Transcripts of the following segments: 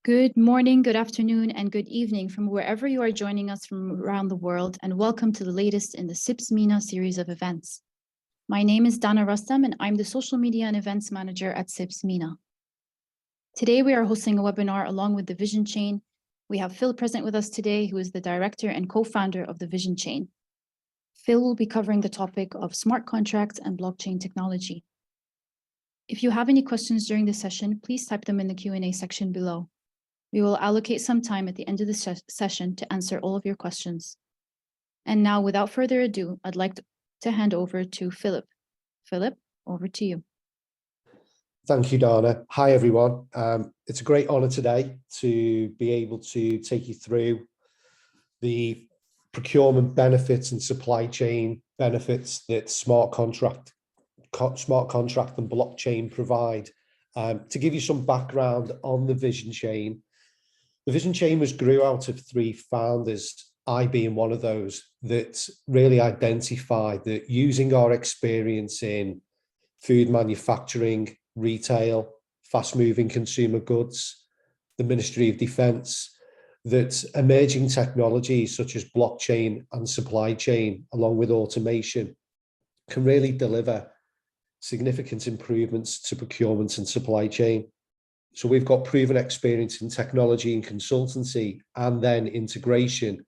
Good morning, good afternoon, and good evening from wherever you are joining us from around the world, and welcome to the latest in the CIPS MENA series of events. My name is Dana Rustam, and I'm the Social Media and Events Manager at CIPS MENA. Today, we are hosting a webinar along with the Vision Chain. We have Phil present with us today, who is the director and co-founder of the Vision Chain. Phil will be covering the topic of smart contracts and blockchain technology. If you have any questions during the session, please type them in the Q&A section below. We will allocate some time at the end of the session to answer all of your questions. And now, without further ado, I'd like to hand over to Philip. Philip, over to you. Thank you, Dana. Hi, everyone. It's a great honor today to be able to take you through the procurement benefits and supply chain benefits that smart contract and blockchain provide. To give you some background on the Vision Chain, the Vision Chain grew out of three founders, I being one of those, that really identified that using our experience in food manufacturing, retail, fast-moving consumer goods, the Ministry of Defence, that emerging technologies such as blockchain and supply chain, along with automation, can really deliver significant improvements to procurement and supply chain. So we've got proven experience in technology and consultancy and then integration.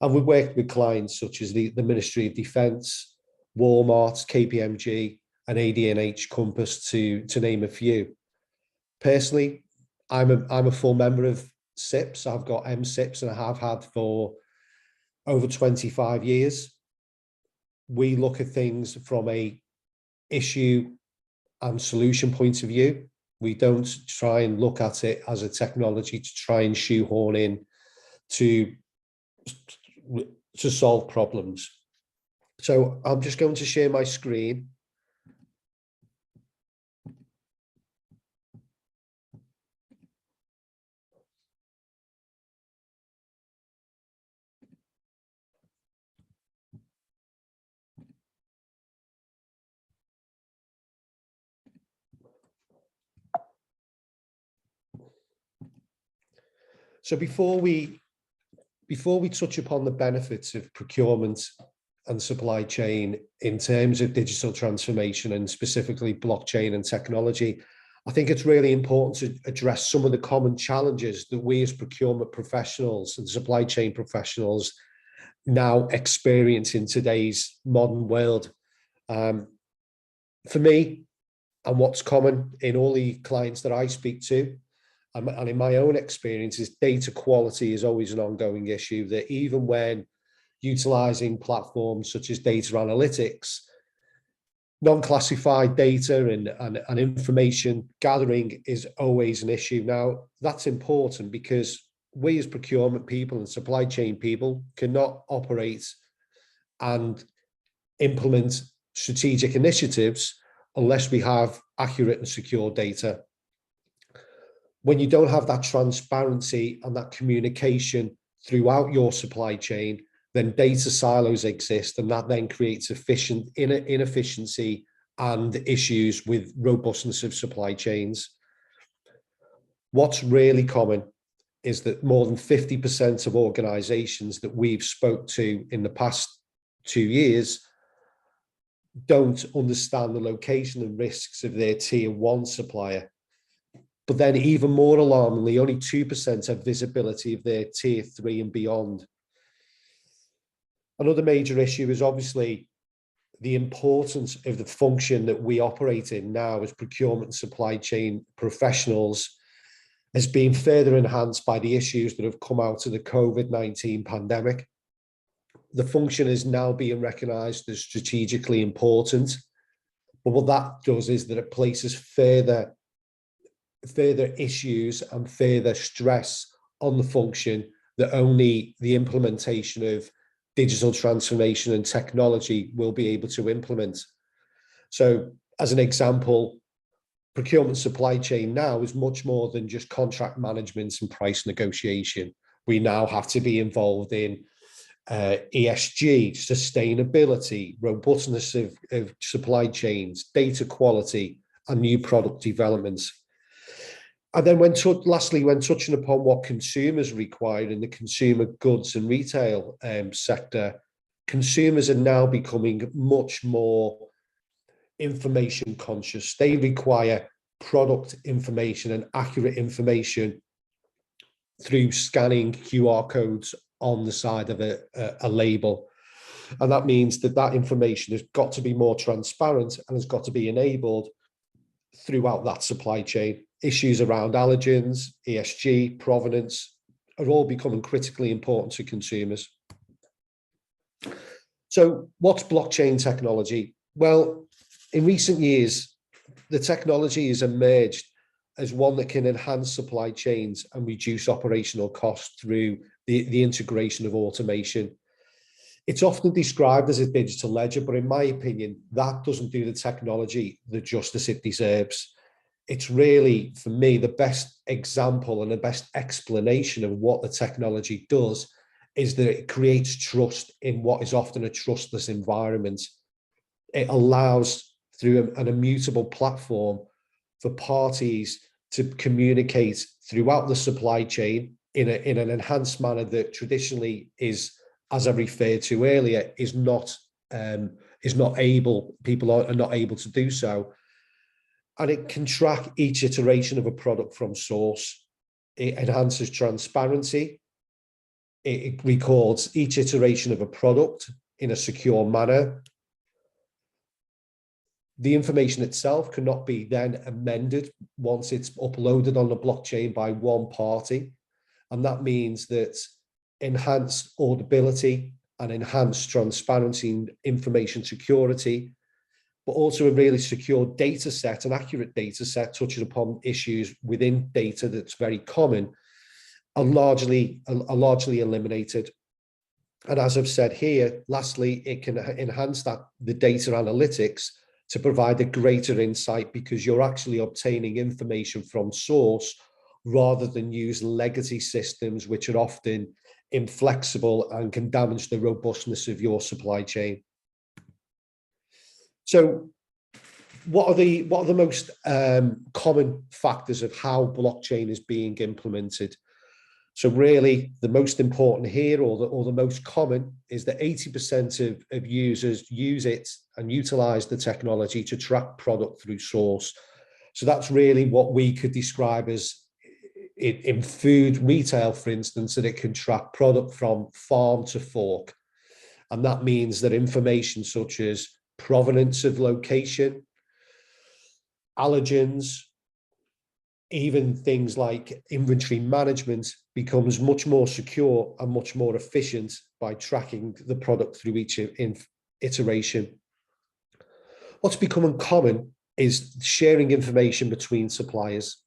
And we work with clients such as the Ministry of Defence, Walmart, KPMG, and AD&H Compass, to name a few. Personally, I'm a full member of CIPS. I've got MCIPS and I have had for over 25 years. We look at things from a issue and solution point of view. We don't try and look at it as a technology to try and shoehorn in to solve problems. So I'm just going to share my screen. So before we touch upon the benefits of procurement and supply chain in terms of digital transformation and specifically blockchain and technology, I think it's really important to address some of the common challenges that we as procurement professionals and supply chain professionals now experience in today's modern world. For me, and what's common in all the clients that I speak to, and in my own experience, is data quality is always an ongoing issue, that even when utilizing platforms such as data analytics, non-classified data and information gathering is always an issue. Now, that's important because we as procurement people and supply chain people cannot operate and implement strategic initiatives unless we have accurate and secure data. When you don't have that transparency and that communication throughout your supply chain, then data silos exist, and that then creates inefficiency and issues with robustness of supply chains. What's really common is that more than 50% of organizations that we've spoke to in the past 2 years don't understand the location and risks of their tier 1 supplier. But then even more alarmingly, only 2% have visibility of their tier 3 and beyond. Another major issue is obviously the importance of the function that we operate in now as procurement and supply chain professionals has been further enhanced by the issues that have come out of the COVID-19 pandemic. The function is now being recognized as strategically important. But what that does is that it places further issues and further stress on the function that only the implementation of digital transformation and technology will be able to implement. So as an example, procurement supply chain now is much more than just contract management and price negotiation. We now have to be involved in ESG, sustainability, robustness of supply chains, data quality, and new product developments. And then lastly, when touching upon what consumers require in the consumer goods and retail sector, consumers are now becoming much more information conscious. They require product information and accurate information through scanning QR codes on the side of a label. And that means that that information has got to be more transparent and has got to be enabled throughout that supply chain. Issues around allergens, ESG, provenance are all becoming critically important to consumers. So what's blockchain technology? Well, in recent years, the technology has emerged as one that can enhance supply chains and reduce operational costs through the integration of automation. It's often described as a digital ledger, but in my opinion, that doesn't do the technology the justice it deserves. It's really, for me, the best example and the best explanation of what the technology does is that it creates trust in what is often a trustless environment. It allows, through an immutable platform, for parties to communicate throughout the supply chain in an enhanced manner that traditionally is, as I referred to earlier, is not able, people are not able to do so. And it can track each iteration of a product from source. It enhances transparency. It records each iteration of a product in a secure manner. The information itself cannot be then amended once it's uploaded on the blockchain by one party. And that means that enhanced auditability and enhanced transparency and information security, but also a really secure data set, an accurate data set touching upon issues within data that's very common, are largely eliminated. And as I've said here, lastly, it can enhance the data analytics to provide a greater insight, because you're actually obtaining information from source rather than use legacy systems, which are often inflexible and can damage the robustness of your supply chain. So what are the most common factors of how blockchain is being implemented? So really, the most important here, or the most common, is that 80% of users use it and utilize the technology to track product through source. So that's really what we could describe as, in food retail, for instance, that it can track product from farm to fork. And that means that information such as provenance of location, allergens, even things like inventory management becomes much more secure and much more efficient by tracking the product through each iteration. What's becoming common is sharing information between suppliers.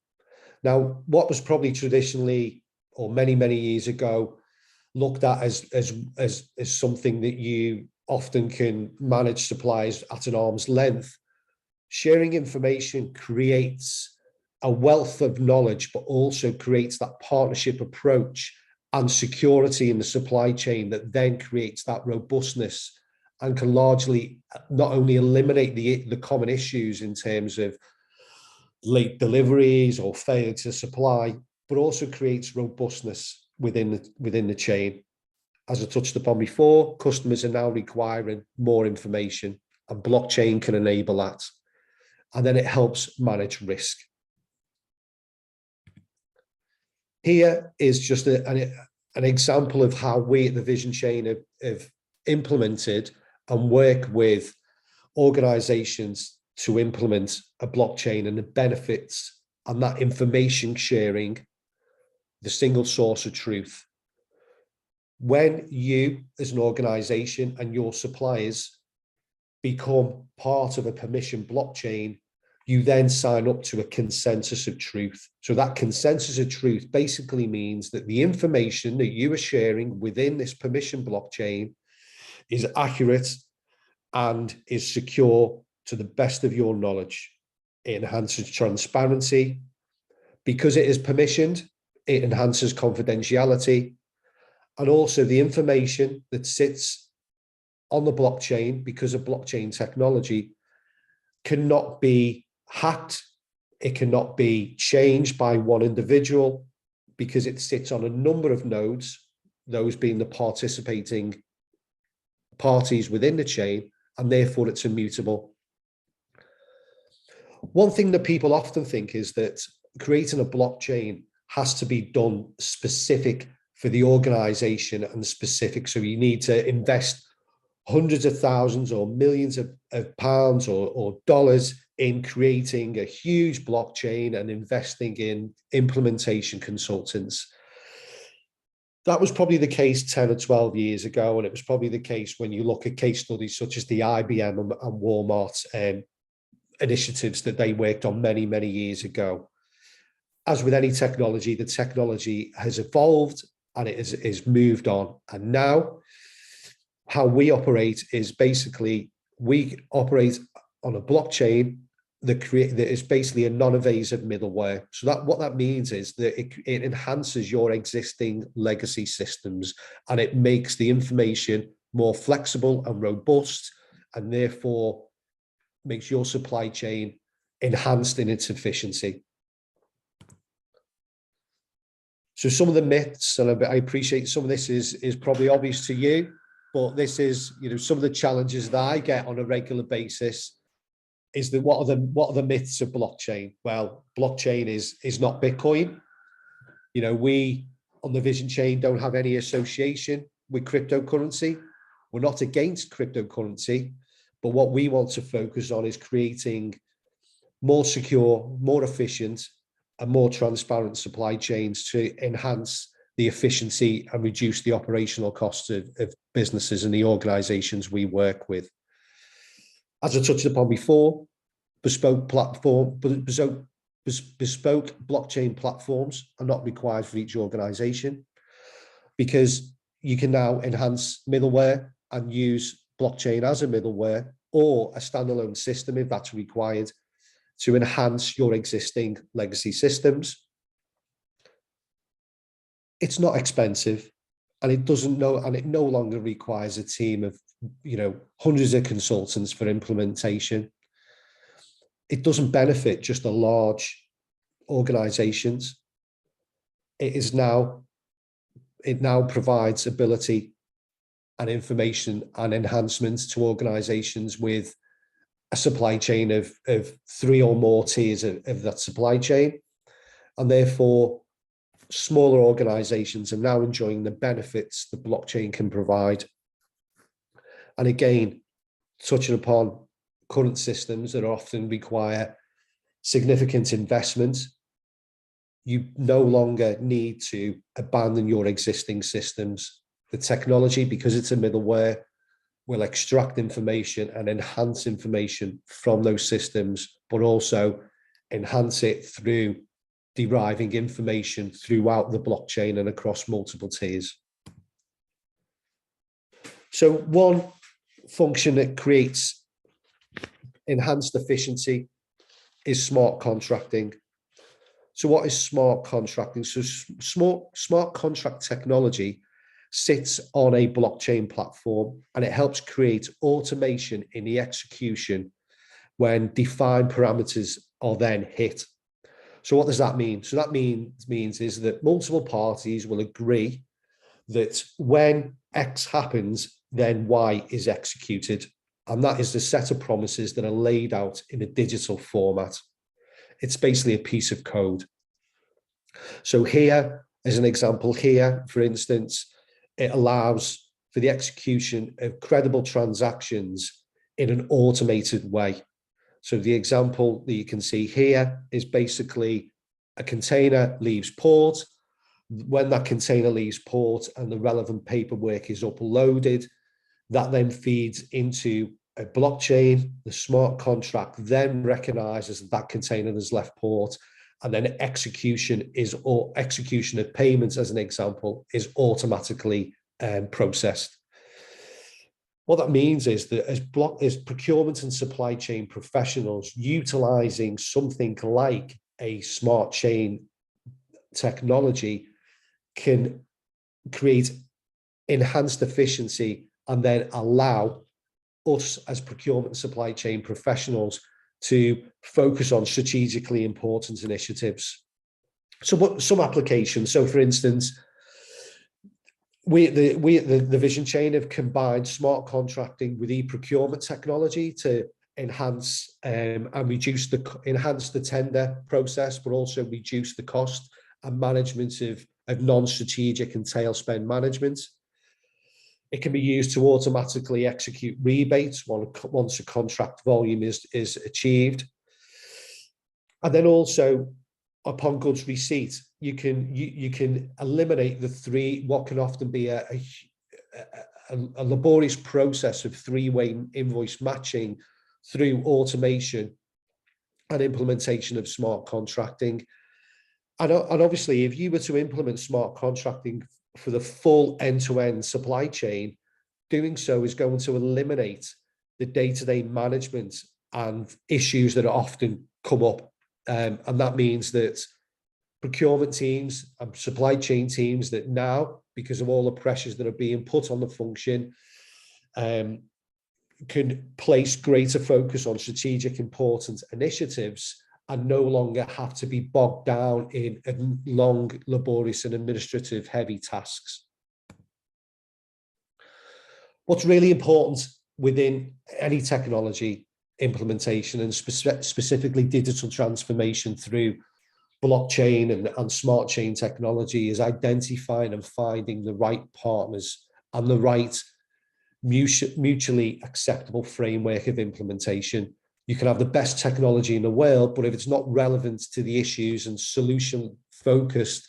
Now, what was probably traditionally, or many, many years ago, looked at as something that you often can manage suppliers at an arm's length, sharing information creates a wealth of knowledge, but also creates that partnership approach and security in the supply chain that then creates that robustness and can largely not only eliminate the common issues in terms of late deliveries or failure to supply, but also creates robustness within the chain. As I touched upon before, customers are now requiring more information, and blockchain can enable that. And then it helps manage risk. Here is just an example of how we at the Vision Chain have implemented and work with organizations to implement a blockchain and the benefits and that information sharing, the single source of truth. When you as an organization and your suppliers become part of a permission blockchain, you then sign up to a consensus of truth. So that consensus of truth basically means that the information that you are sharing within this permission blockchain is accurate and is secure to the best of your knowledge. It enhances transparency. Because it is permissioned, it enhances confidentiality. And also the information that sits on the blockchain, because of blockchain technology, cannot be hacked, it cannot be changed by one individual because it sits on a number of nodes, those being the participating parties within the chain, and therefore it's immutable. One thing that people often think is that creating a blockchain has to be done specific for the organization and specific. So you need to invest hundreds of thousands or millions of pounds or dollars in creating a huge blockchain and investing in implementation consultants. That was probably the case 10 or 12 years ago, and it was probably the case when you look at case studies such as the IBM and Walmart initiatives that they worked on many, many years ago. As with any technology, the technology has evolved and it is moved on. And now how we operate is basically we operate on a blockchain that is basically a non-invasive middleware. So that what that means is that it enhances your existing legacy systems, and it makes the information more flexible and robust, and therefore makes your supply chain enhanced in its efficiency. So some of the myths, and I appreciate some of this is probably obvious to you, but this is, some of the challenges that I get on a regular basis is that what are the myths of blockchain? Well, blockchain is not Bitcoin. We on the Vision Chain don't have any association with cryptocurrency. We're not against cryptocurrency, but what we want to focus on is creating more secure, more efficient, and more transparent supply chains to enhance the efficiency and reduce the operational costs of businesses and the organizations we work with. As I touched upon before, bespoke blockchain platforms are not required for each organization, because you can now enhance middleware and use blockchain as a middleware or a standalone system if that's required to enhance your existing legacy systems. It's not expensive, and it no longer requires a team of hundreds of consultants for implementation. It doesn't benefit just the large organizations. It now provides ability and information and enhancements to organizations with a supply chain of 3 or more tiers of that supply chain. And therefore, smaller organizations are now enjoying the benefits the blockchain can provide. And again, touching upon current systems that often require significant investment, you no longer need to abandon your existing systems. The technology, because it's a middleware, will extract information and enhance information from those systems, but also enhance it through deriving information throughout the blockchain and across multiple tiers. So one function that creates enhanced efficiency is smart contracting. So what is smart contracting? So smart contract technology sits on a blockchain platform, and it helps create automation in the execution when defined parameters are then hit. So what does that mean? So that means is that multiple parties will agree that when X happens, then Y is executed. And that is the set of promises that are laid out in a digital format. It's basically a piece of code. So here, as an example here, for instance, it allows for the execution of credible transactions in an automated way. So the example that you can see here is basically a container leaves port. When that container leaves port and the relevant paperwork is uploaded, that then feeds into a blockchain. The smart contract then recognizes that container has left port, and then execution of payments, as an example, is automatically processed. What that means is that as procurement and supply chain professionals utilizing something like a smart chain technology can create enhanced efficiency and then allow us as procurement and supply chain professionals to focus on strategically important initiatives. So what some applications, so for instance, we at the Vision Chain have combined smart contracting with e-procurement technology to enhance and reduce enhance the tender process, but also reduce the cost and management of non-strategic and tail spend management. It can be used to automatically execute rebates once a contract volume is achieved. And then also, upon goods receipt, you can eliminate what can often be a laborious process of three-way invoice matching through automation and implementation of smart contracting. And obviously, if you were to implement smart contracting for the full end-to-end supply chain, doing so is going to eliminate the day-to-day management and issues that often come up. And that means that procurement teams and supply chain teams that now, because of all the pressures that are being put on the function, can place greater focus on strategic important initiatives and no longer have to be bogged down in long, laborious and administrative heavy tasks. What's really important within any technology implementation, and specifically digital transformation through blockchain and smart chain technology, is identifying and finding the right partners and the right mutually acceptable framework of implementation. You can have the best technology in the world, but if it's not relevant to the issues and solution focused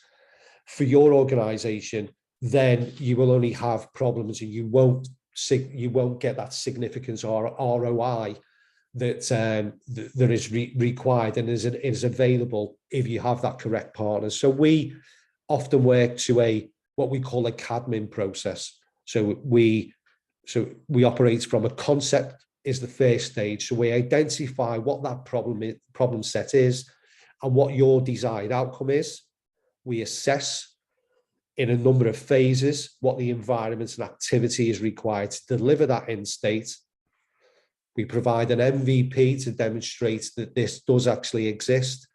for your organization, then you will only have problems and you won't get that significant ROI that is required and is available if you have that correct partner. So we often work to what we call a CADMIN process. So we operate from a concept is the first stage. So we identify what that problem set is and what your desired outcome is. We assess in a number of phases what the environment and activity is required to deliver that end state. We provide an MVP to demonstrate that this does actually exist.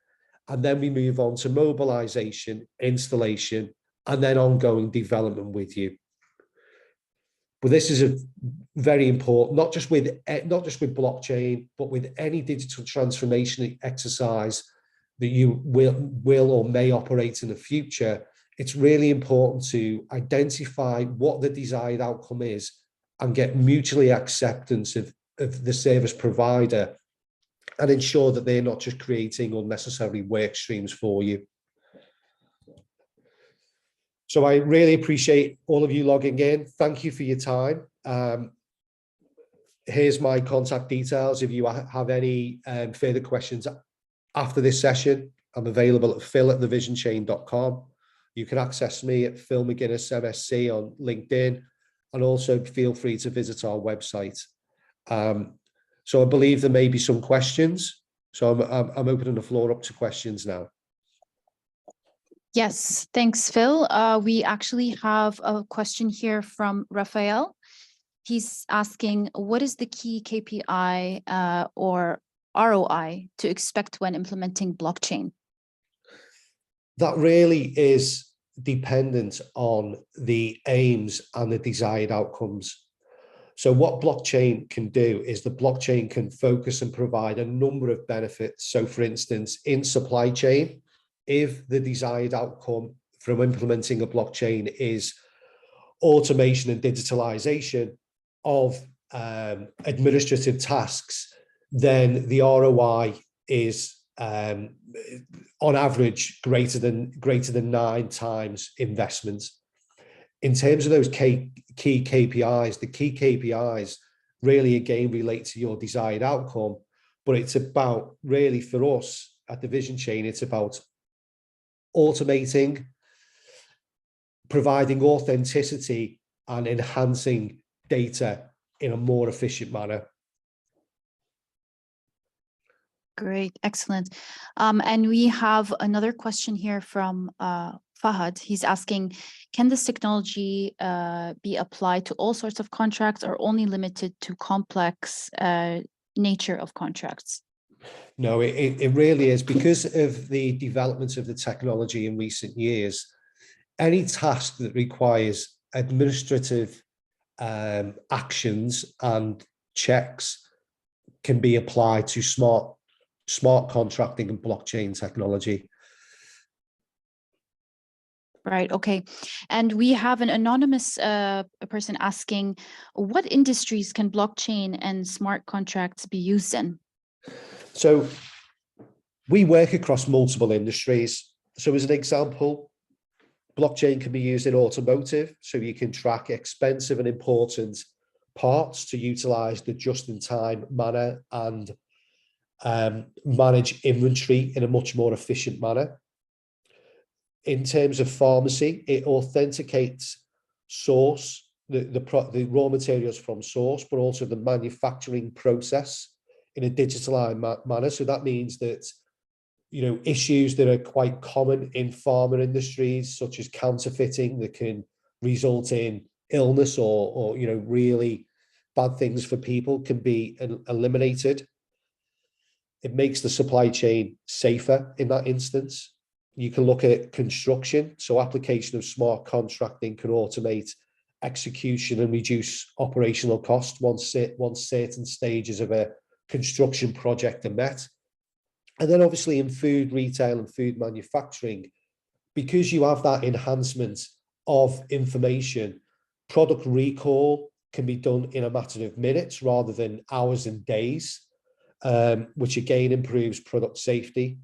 And then we move on to mobilization, installation, and then ongoing development with you. But this is a very important, not just with blockchain, but with any digital transformation exercise that you will or may operate in the future. It's really important to identify what the desired outcome is and get mutually acceptance of the service provider and ensure that they're not just creating unnecessary work streams for you. So I really appreciate all of you logging in. Thank you for your time. Here's my contact details. If you have any further questions after this session, I'm available at phil@thevisionchain.com. You can access me at Phil McGuinness MSc on LinkedIn, and also feel free to visit our website. So I believe there may be some questions. So I'm opening the floor up to questions now. Yes, thanks, Phil. We actually have a question here from Raphael. He's asking, what is the key KPI or ROI to expect when implementing blockchain? That really is dependent on the aims and the desired outcomes. So what blockchain can do is the blockchain can focus and provide a number of benefits. So for instance, in supply chain, if the desired outcome from implementing a blockchain is automation and digitalization of administrative tasks, then the ROI is on average greater than 9 times investment. In terms of those key KPIs, the key KPIs really again relate to your desired outcome, but it's about really for us at the Vision Chain, it's about automating, providing authenticity and enhancing data in a more efficient manner. Great, excellent. And we have another question here from Fahad. He's asking, can this technology be applied to all sorts of contracts or only limited to complex nature of contracts? No, it really is, because of the development of the technology in recent years. Any task that requires administrative actions and checks can be applied to smart contracting and blockchain technology. Right. Okay. And we have an anonymous person asking, what industries can blockchain and smart contracts be used in? So we work across multiple industries. So as an example, blockchain can be used in automotive, so you can track expensive and important parts to utilize the just-in-time manner and manage inventory in a much more efficient manner. In terms of pharmacy, it authenticates source, the raw materials from source, but also the manufacturing process in a digitalized manner. So that means that, you know, issues that are quite common in pharma industries, such as counterfeiting, that can result in illness or you know, really bad things for people, can be eliminated. It makes the supply chain safer in that instance. You can look at construction. So application of smart contracting can automate execution and reduce operational cost once certain stages of a construction project are met. And then obviously in food retail and food manufacturing, because you have that enhancement of information, product recall can be done in a matter of minutes rather than hours and days, which again improves product safety.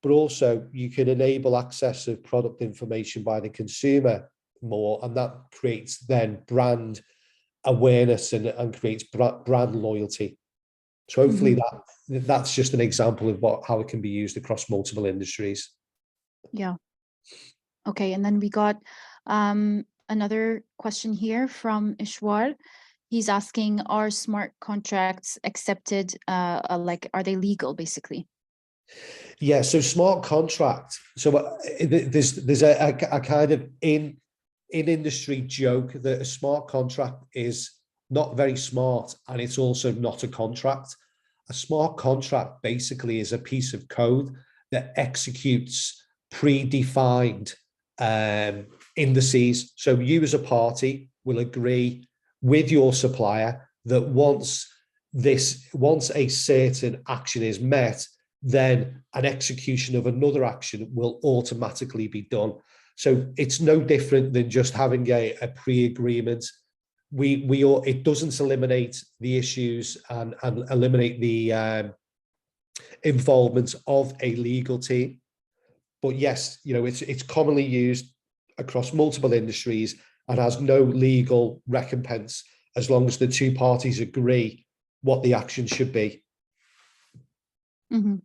But also you can enable access of product information by the consumer more, and that creates then brand awareness and creates brand loyalty. So hopefully that's just an example of how it can be used across multiple industries. Yeah. Okay. And then we got another question here from Ishwar. He's asking, are smart contracts accepted? Like, are they legal, basically? Yeah, so smart contract. So there's a kind of in industry joke that a smart contract is not very smart, and it's also not a contract. A smart contract basically is a piece of code that executes predefined indices. So you as a party will agree with your supplier that once a certain action is met, then an execution of another action will automatically be done. So it's no different than just having a pre-agreement. It doesn't eliminate the issues and eliminate the involvement of a legal team. But yes, you know, it's commonly used across multiple industries and has no legal recompense as long as the two parties agree what the action should be. Mm-hmm.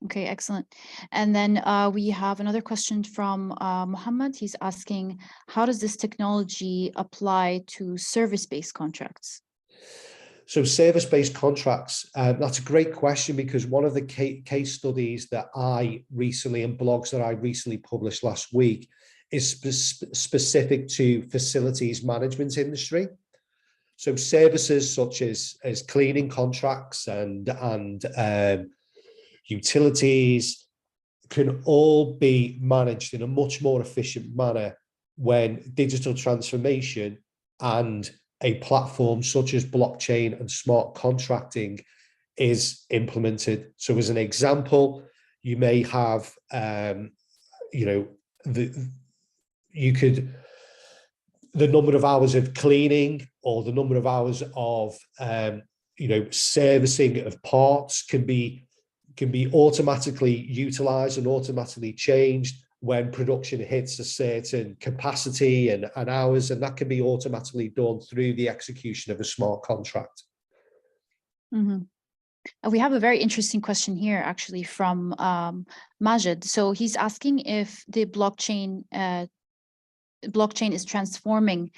Okay, excellent. And then we have another question from Muhammad. He's asking, how does this technology apply to service-based contracts? So service-based contracts, that's a great question, because one of the case studies that I recently, and blogs that I recently published last week, is specific to facilities management industry. So services such as cleaning contracts and utilities can all be managed in a much more efficient manner when digital transformation and a platform such as blockchain and smart contracting is implemented. So as an example, you may have, you know, the number of hours of cleaning or the number of hours of, you know, servicing of parts can be automatically utilized and automatically changed when production hits a certain capacity and hours, and that can be automatically done through the execution of a smart contract. Mm-hmm. We have a very interesting question here, actually, from Majid. So he's asking if the blockchain is transforming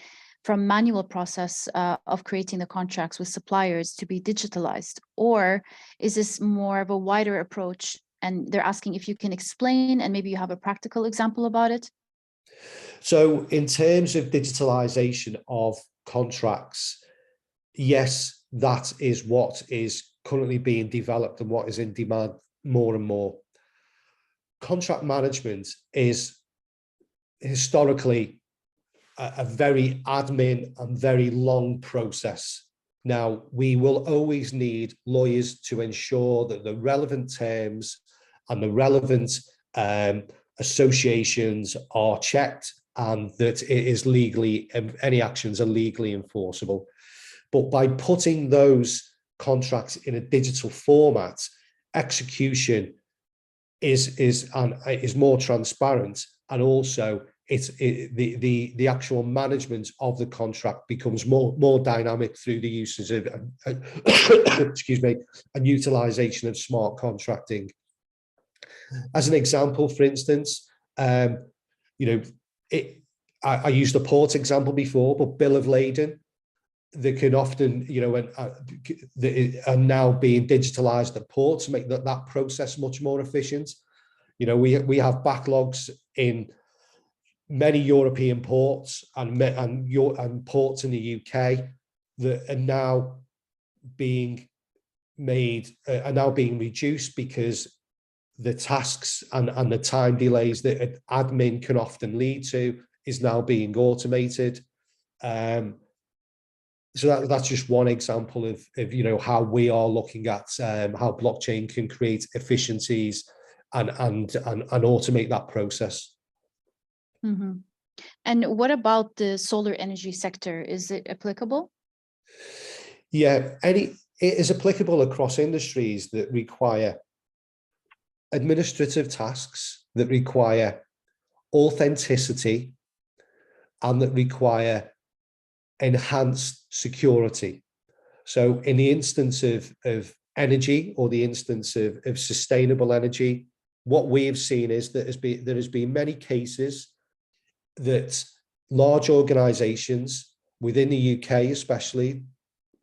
from manual process of creating the contracts with suppliers to be digitalized, or is this more of a wider approach? And they're asking if you can explain, and maybe you have a practical example about it. So in terms of digitalization of contracts, yes, that is what is currently being developed and what is in demand more and more. Contract management is historically a very admin and very long process. Now, we will always need lawyers to ensure that the relevant terms and the relevant associations are checked and that it is legally, any actions are legally enforceable. But by putting those contracts in a digital format, execution is more transparent, and also the actual management of the contract becomes more dynamic through the uses of excuse me, and utilization of smart contracting. As an example, for instance, I used a port example before, but bill of lading, they can often, are now being digitalized at ports to make that process much more efficient. We have backlogs in many European ports and ports in the UK that are now being reduced because the tasks and the time delays that admin can often lead to is now being automated. So that's just one example of how we are looking at how blockchain can create efficiencies and automate that process. Mm-hmm. And what about the solar energy sector? Is it applicable? Yeah, it is applicable across industries that require administrative tasks, that require authenticity, and that require enhanced security. So in the instance of energy, or the instance of sustainable energy, what we have seen is that there has been many cases that large organizations within the UK, especially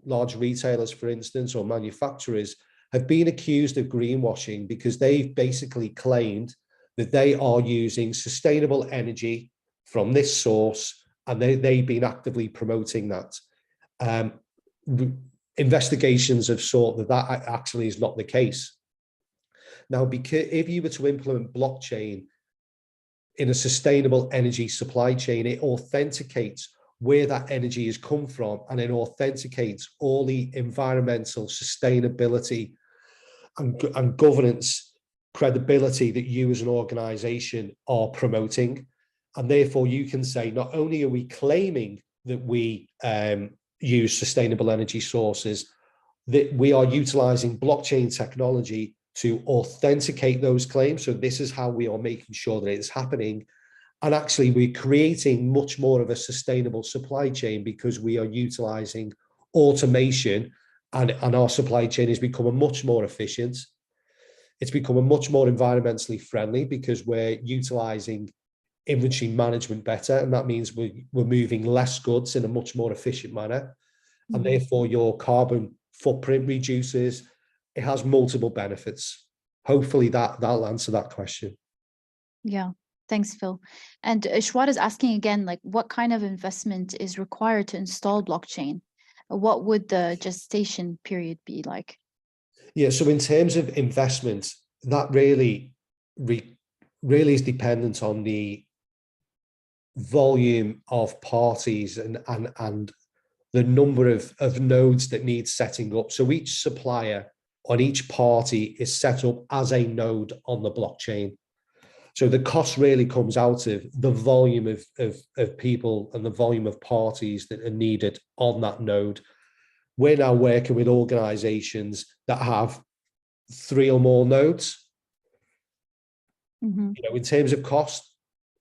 large retailers, for instance, or manufacturers, have been accused of greenwashing because they've basically claimed that they are using sustainable energy from this source, and they've been actively promoting that. Investigations have sought that actually is not the case. Now, because if you were to implement blockchain in a sustainable energy supply chain, it authenticates where that energy has come from, and it authenticates all the environmental sustainability and governance credibility that you as an organization are promoting. And therefore you can say, not only are we claiming that we use sustainable energy sources, that we are utilizing blockchain technology to authenticate those claims. So this is how we are making sure that it's happening. And actually we're creating much more of a sustainable supply chain because we are utilizing automation, and our supply chain is becoming much more efficient. It's becoming much more environmentally friendly because we're utilizing inventory management better, and that means we're moving less goods in a much more efficient manner, and therefore your carbon footprint reduces. It has multiple benefits. Hopefully that'll answer that question. Yeah, thanks, Phil. And Shwad is asking again, like, what kind of investment is required to install blockchain? What would the gestation period be like? Yeah, so in terms of investment, that really is dependent on the volume of parties and the number of nodes that need setting up. So each supplier on each party is set up as a node on the blockchain. So the cost really comes out of the volume of people and the volume of parties that are needed on that node. We're now working with organizations that have 3 or more nodes. In terms of cost,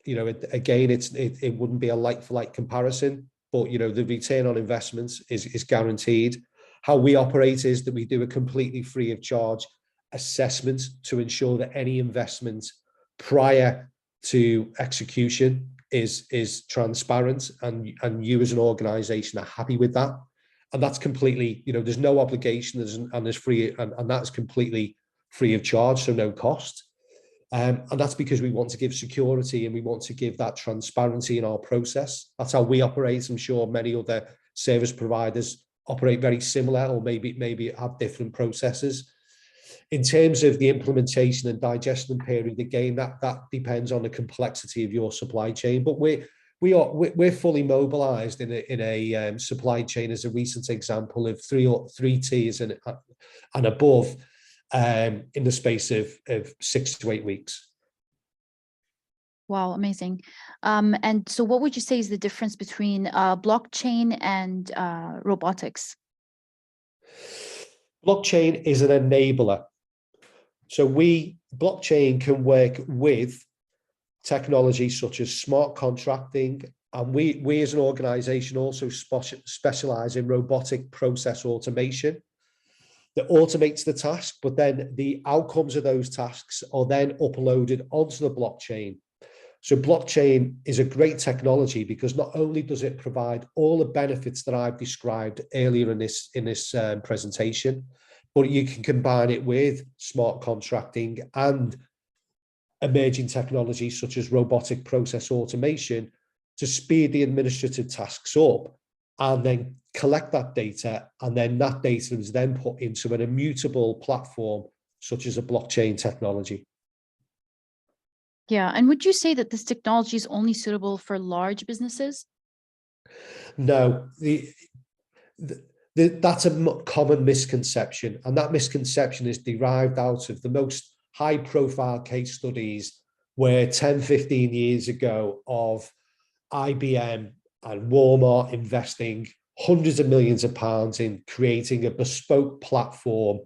again, it wouldn't be a like-for-like comparison, but the return on investments is guaranteed. How we operate is that we do a completely free of charge assessment to ensure that any investment prior to execution is transparent, and you as an organization are happy with that. And that's completely, there's no obligation, and there's free, and that's completely free of charge, so no cost. And that's because we want to give security, and we want to give that transparency in our process. That's how we operate. I'm sure many other service providers operate very similar, or maybe have different processes. In terms of the implementation and digestion period, again, that depends on the complexity of your supply chain. But we're fully mobilized in a supply chain, as a recent example, of three tiers and above, in the space of 6 to 8 weeks. Wow, amazing. And so what would you say is the difference between blockchain and robotics? Blockchain is an enabler. So blockchain can work with technology such as smart contracting, and we as an organization also specialize in robotic process automation that automates the task, but then the outcomes of those tasks are then uploaded onto the blockchain. So blockchain is a great technology because not only does it provide all the benefits that I've described earlier in this presentation, but you can combine it with smart contracting and emerging technologies such as robotic process automation to speed the administrative tasks up, and then collect that data, and then that data is then put into an immutable platform such as a blockchain technology. Yeah, and would you say that this technology is only suitable for large businesses? No, that's a common misconception, and that misconception is derived out of the most high-profile case studies where 10, 15 years ago of IBM and Walmart investing hundreds of millions of pounds in creating a bespoke platform.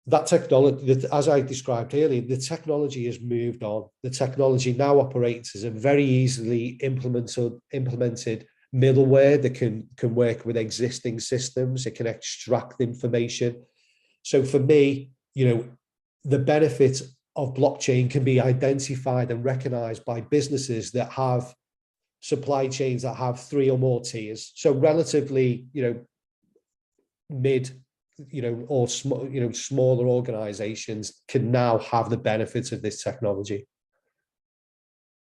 That technology, as I described earlier, the technology has moved on. The technology now operates as a very easily implemented middleware that can work with existing systems. It can extract information. So for me, the benefit of blockchain can be identified and recognized by businesses that have supply chains that have 3 or more tiers. So relatively, mid, or small, smaller organizations can now have the benefits of this technology.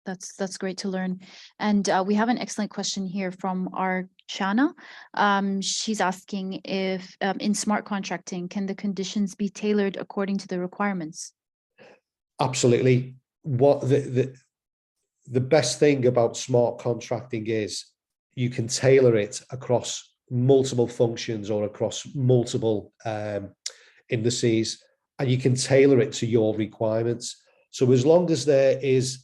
That's great to learn. And we have an excellent question here from our Shana. She's asking if in smart contracting, can the conditions be tailored according to the requirements? Absolutely. What the best thing about smart contracting is you can tailor it across multiple functions or across multiple indices, and you can tailor it to your requirements. So as long as there is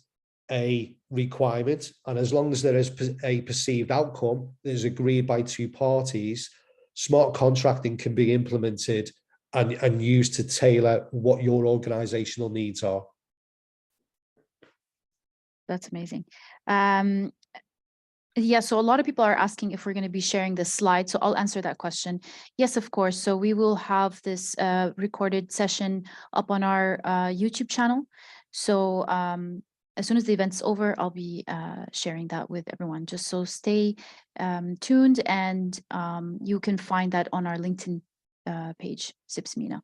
a requirement, and as long as there is a perceived outcome that is agreed by 2 parties, smart contracting can be implemented and used to tailor what your organizational needs are. That's amazing. Yeah, so a lot of people are asking if we're going to be sharing this slide. So I'll answer that question. Yes, of course. So we will have this recorded session up on our YouTube channel. So as soon as the event's over, I'll be sharing that with everyone. Just so stay tuned, and you can find that on our LinkedIn page, CIPS MENA.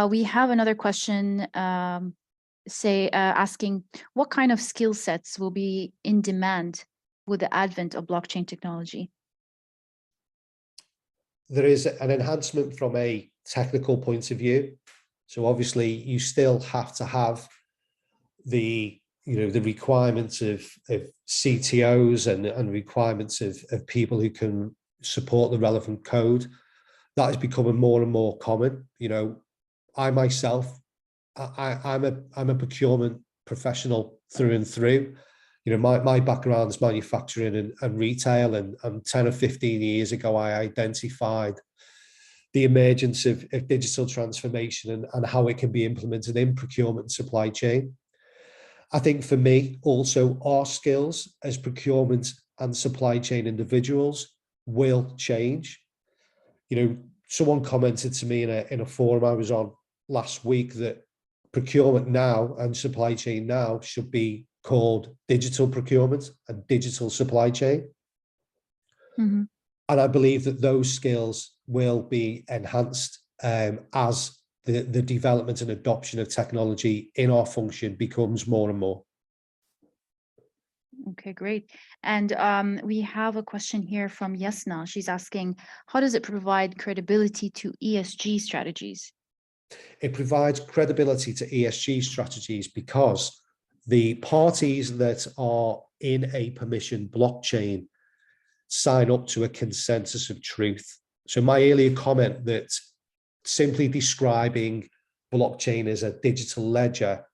We have another question asking what kind of skill sets will be in demand with the advent of blockchain technology? There is an enhancement from a technical point of view. So obviously you still have to have the requirements of CTOs and requirements of people who can support the relevant code. That is becoming more and more common. I myself, I'm a procurement professional through and through. My background is manufacturing and retail, and 10 or 15 years ago, I identified the emergence of digital transformation and how it can be implemented in procurement and supply chain. I think for me, also, our skills as procurement and supply chain individuals will change. Someone commented to me in a forum I was on last week that procurement now and supply chain now should be called digital procurement and digital supply chain. Mm-hmm. And I believe that those skills will be enhanced as the development and adoption of technology in our function becomes more and more. Okay, great. And we have a question here from Yasna. She's asking, how does it provide credibility to ESG strategies? It provides credibility to ESG strategies because the parties that are in a permission blockchain sign up to a consensus of truth. So my earlier comment that simply describing blockchain as a digital ledger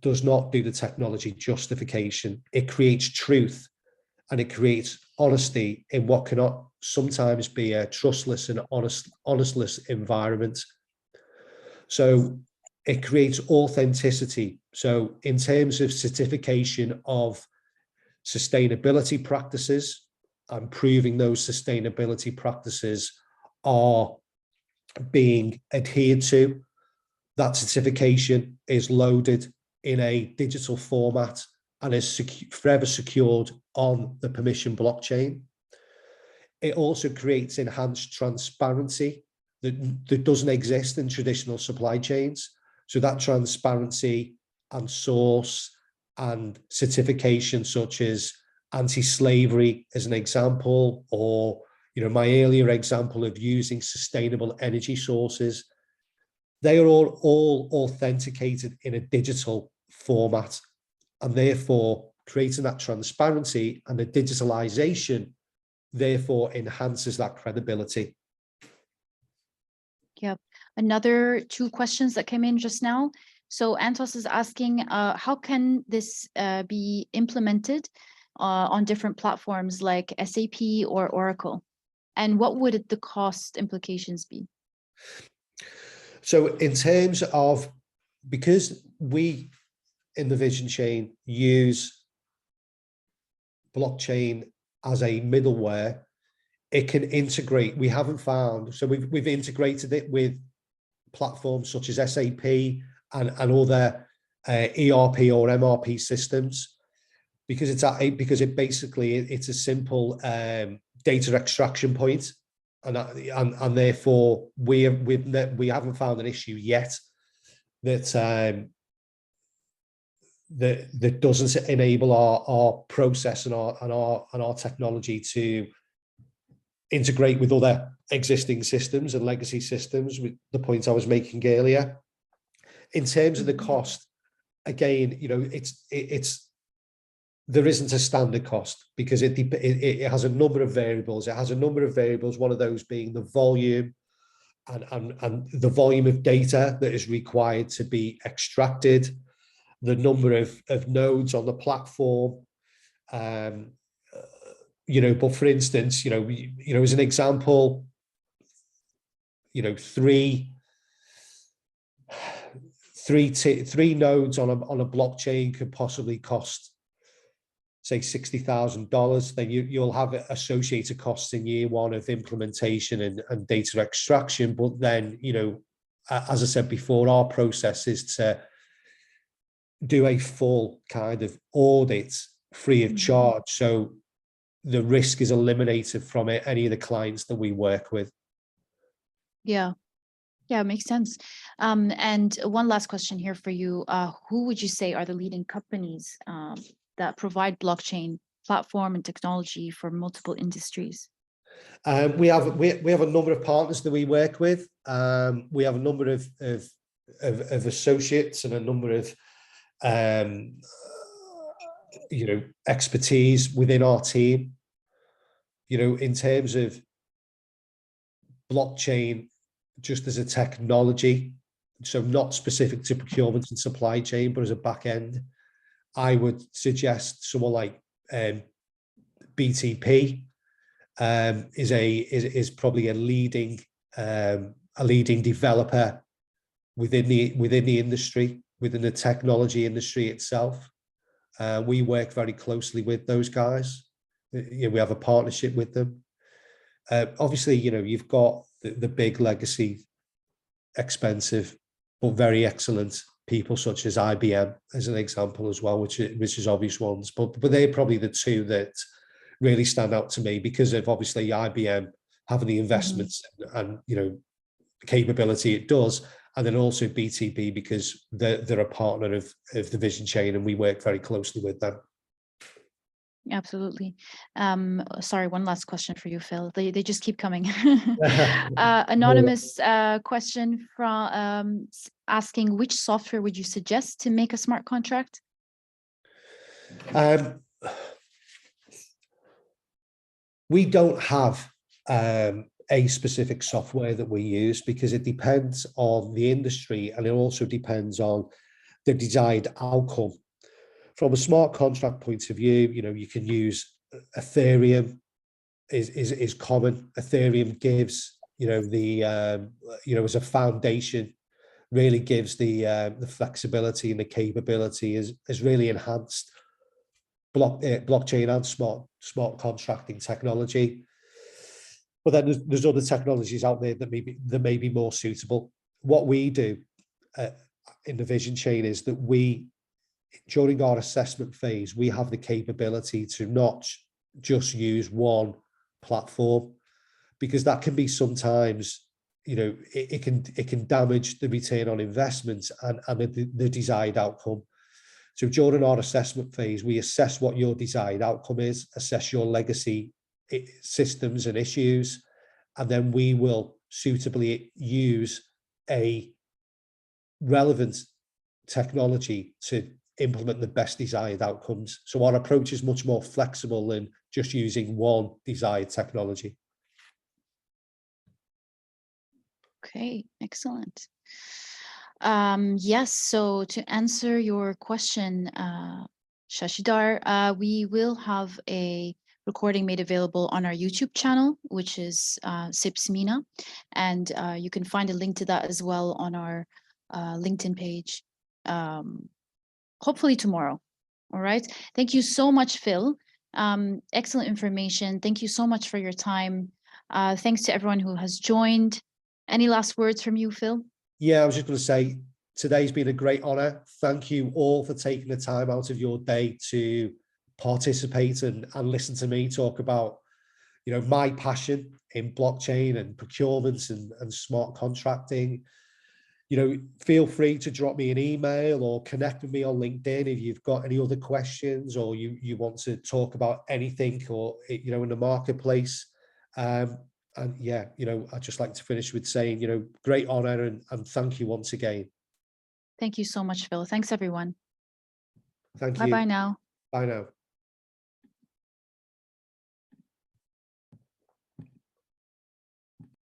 does not do the technology justification. It creates truth and it creates honesty in what cannot sometimes be a trustless and honestless environment. So it creates authenticity. So in terms of certification of sustainability practices and proving those sustainability practices are being adhered to, that certification is loaded in a digital format and is forever secured on the permission blockchain. It also creates enhanced transparency that doesn't exist in traditional supply chains. So that transparency and source and certification, such as anti-slavery as an example, or my earlier example of using sustainable energy sources, they are all authenticated in a digital format, and therefore creating that transparency and the digitalization therefore enhances that credibility. Yep. Another two questions that came in just now. So Antos is asking, how can this be implemented on different platforms like SAP or Oracle? And what would the cost implications be? So in terms of, because we in the Vision Chain use blockchain as a middleware, it can integrate. We haven't found, so we've integrated it with platforms such as SAP and other ERP or MRP systems, because it's a simple data extraction point, and therefore we haven't found an issue yet that that doesn't enable our process and our technology to integrate with other existing systems and legacy systems, with the point I was making earlier. In terms of the cost, again, there isn't a standard cost, because it has a number of variables. It has a number of variables, one of those being the volume and the volume of data that is required to be extracted, the number of nodes on the platform. But for instance, as an example, three nodes on a blockchain could possibly cost, say, $60,000. Then you'll have associated costs in year one of implementation and data extraction. But then, as I said before, our process is to do a full kind of audit free of charge. So the risk is eliminated from any of the clients that we work with. Yeah, makes sense. And one last question here for you. Who would you say are the leading companies that provide blockchain platform and technology for multiple industries? We have a number of partners that we work with. We have a number of associates and a number of expertise within our team. In terms of blockchain just as a technology, so not specific to procurement and supply chain, but as a back end, I would suggest someone like BTP is probably a leading developer within the industry, within the technology industry itself. We work very closely with those guys. We have a partnership with them. Obviously, you've got the big legacy, expensive but very excellent people such as IBM as an example as well, which is obvious ones. But they're probably the two that really stand out to me, because of obviously IBM having the investments and capability it does, and then also BTP because they're a partner of the Vision Chain and we work very closely with them. Absolutely. Sorry, one last question for you, Phil. They just keep coming. Yeah. Anonymous question from asking, which software would you suggest to make a smart contract? We don't have a specific software that we use because it depends on the industry and it also depends on the desired outcome. From a smart contract point of view, you can use Ethereum is common. Ethereum gives, as a foundation, really gives the flexibility and the capability is really enhanced blockchain and smart contracting technology. But then there's other technologies out there that may be more suitable. What we do in the vision chain is that during our assessment phase, we have the capability to not just use one platform, because that can be sometimes, it can damage the return on investment and the desired outcome. So during our assessment phase, we assess what your desired outcome is, assess your legacy systems and issues, and then we will suitably use a relevant technology to implement the best desired outcomes. So our approach is much more flexible than just using one desired technology. Okay, excellent. Yes, so to answer your question, Shashidar, we will have a recording made available on our YouTube channel, which is CIPS MENA, and you can find a link to that as well on our LinkedIn page, hopefully tomorrow. All right. Thank you so much, Phil. Excellent information. Thank you so much for your time. Thanks to everyone who has joined. Any last words from you, Phil? Yeah, I was just going to say, today's been a great honor. Thank you all for taking the time out of your day to participate and listen to me talk about, my passion in blockchain and procurement and smart contracting. Feel free to drop me an email or connect with me on LinkedIn if you've got any other questions or you want to talk about anything or, in the marketplace. And yeah, I'd just like to finish with saying, great honor and thank you once again. Thank you so much, Phil. Thanks, everyone. Thank you. Bye-bye now. Bye now.